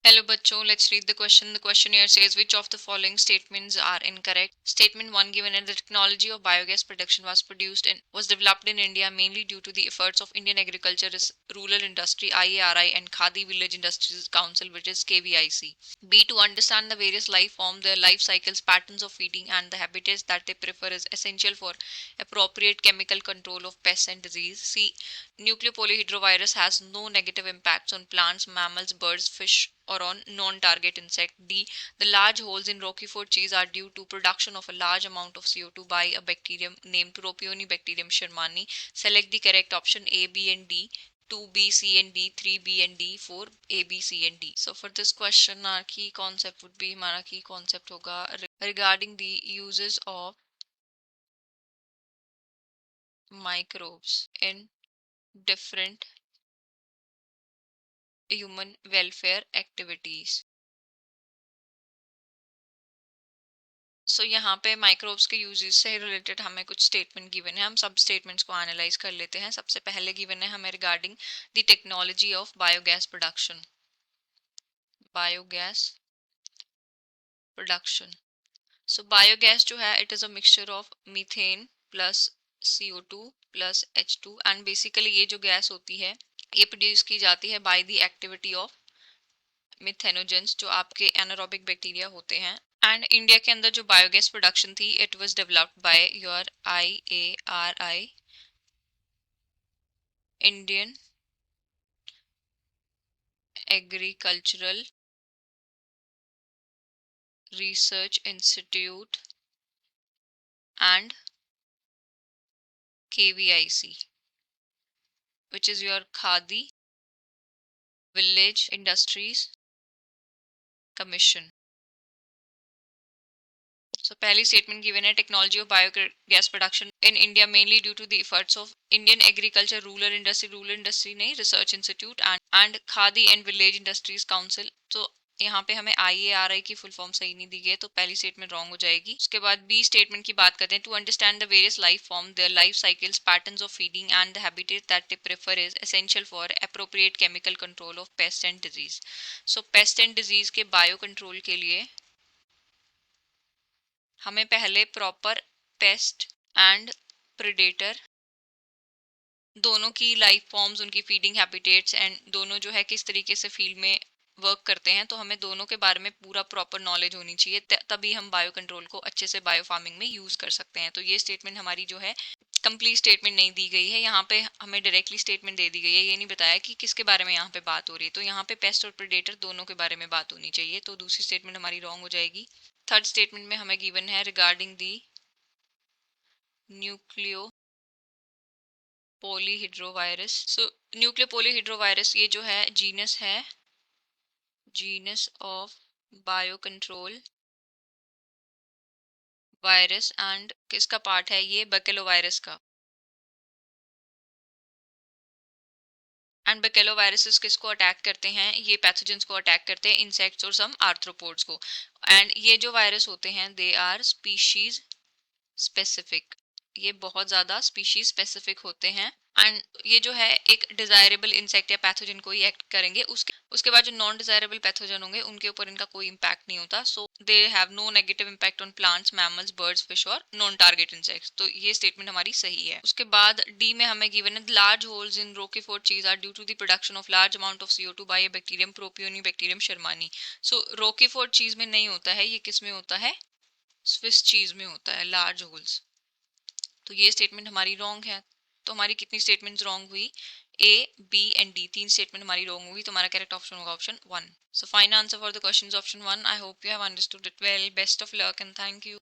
Hello बच्चों, let's read the question. The question here says which of the following statements are incorrect. Statement 1 given that the technology of biogas production was developed in India mainly due to the efforts of Indian Agriculture Rural Industry IARI and Khadi Village Industries Council, which is KVIC. B, to understand the various life forms, their life cycles, patterns of feeding and the habitats that they prefer is essential for appropriate chemical control of pests and disease. C, nucleopolyhedrovirus has no negative impacts on plants, mammals, birds, fish, or on non-target insect. D, the large holes in Roquefort cheese are due to production of a large amount of CO2 by a bacterium named Propionibacterium shermani. Select the correct option A, B, and D. 2B, C, and D, 3B, and D, 4, A, B, C, and D. So for this question, our key concept would be, हमारा key concept होगा regarding the uses of microbes in different human welfare activities. सो यहाँ पे microbes के uses से related हमें कुछ statement given है, हम सब स्टेटमेंट्स को एनालाइज कर लेते हैं. सबसे पहले गिवन है हमें regarding the technology of biogas production. Biogas production. So biogas जो है it is a mixture of methane plus CO2 plus H2 and basically ये जो गैस होती है ये प्रोड्यूस की जाती है by the activity of methanogens जो आपके एनारोबिक बैक्टीरिया होते हैं. एंड इंडिया के अंदर जो बायोगैस प्रोडक्शन थी it was developed by your IARI, Indian agricultural research institute and KVIC, which is your Khadi Village Industries Commission. So पहली statement given है technology of biogas production in India mainly due to the efforts of Indian agriculture rural industry नहीं research institute and Khadi and village industries council. तो यहाँ पे हमें IARI की full form सही नहीं दी गई है तो पहली स्टेटमेंट रॉन्ग हो जाएगी. उसके बाद बी स्टेटमेंट की बात करते हैं. To understand the various life form their life cycles patterns of feeding and the habitat that they prefer is essential for appropriate chemical control of pest and disease. So pest and disease के bio control के लिए हमें पहले proper paste and predator दोनों की life forms, उनकी feeding habitats and दोनों जो है किस तरीके से फील्ड में वर्क करते हैं, तो हमें दोनों के बारे में पूरा प्रॉपर नॉलेज होनी चाहिए. तभी हम बायो कंट्रोल को अच्छे से बायो फार्मिंग में यूज कर सकते हैं. तो ये स्टेटमेंट हमारी जो है कंप्लीट स्टेटमेंट नहीं दी गई है. यहाँ पे हमें डायरेक्टली स्टेटमेंट दे दी गई है, ये नहीं बताया कि किसके बारे में यहाँ पे बात हो रही है. तो यहाँ पे पेस्ट और प्रेडेटर दोनों के बारे में बात होनी चाहिए. तो दूसरी स्टेटमेंट हमारी रॉन्ग हो जाएगी. थर्ड स्टेटमेंट में हमें गिवन है regarding the nucleopolyhedrovirus. So nucleopolyhedrovirus ये जो है genus of biocontrol virus and किसका पार्ट है ये बैकेलोवायरस का. एंड बैकेलोवायरसेस किसको अटैक करते हैं, ये पैथोजेंस को अटैक करते हैं, इंसेक्ट्स और सम आर्थ्रोपोड्स को. एंड ये जो वायरस होते हैं दे आर स्पीशीज स्पेसिफिक, ये बहुत ज़्यादा स्पीशीज स्पेसिफिक होते हैं. एंड ये जो है एक डिजायरेबल इंसेक्ट या पैथोजन को ही एक्ट करेंगे. उसके बाद जो नॉन डिजायरेबल पैथोजन होंगे उनके ऊपर इनका कोई इम्पैक्ट नहीं होता. So they have no negative impact on plants, mammals, birds, fish और नॉन टारगेट इंसेक्ट्स. तो ये स्टेटमेंट हमारी सही है. उसके बाद डी में हमें गिवन है large holes in roquefort cheese are due to the production of large amount of CO2 by bacterium propionibacterium shermanii. So roquefort cheese में नहीं होता है, ये किस में होता है, स्विस चीज में होता है लार्ज होल्स. तो ये स्टेटमेंट हमारी रॉन्ग है. तो हमारी कितनी स्टेटमेंट्स रॉन्ग हुई, A, B एंड D, तीन स्टेटमेंट हमारी रॉन्ग हुई. तो हमारा करेक्ट ऑप्शन होगा option 1. So final answer for the question option 1. I hope you have understood it well. Best of luck and thank you.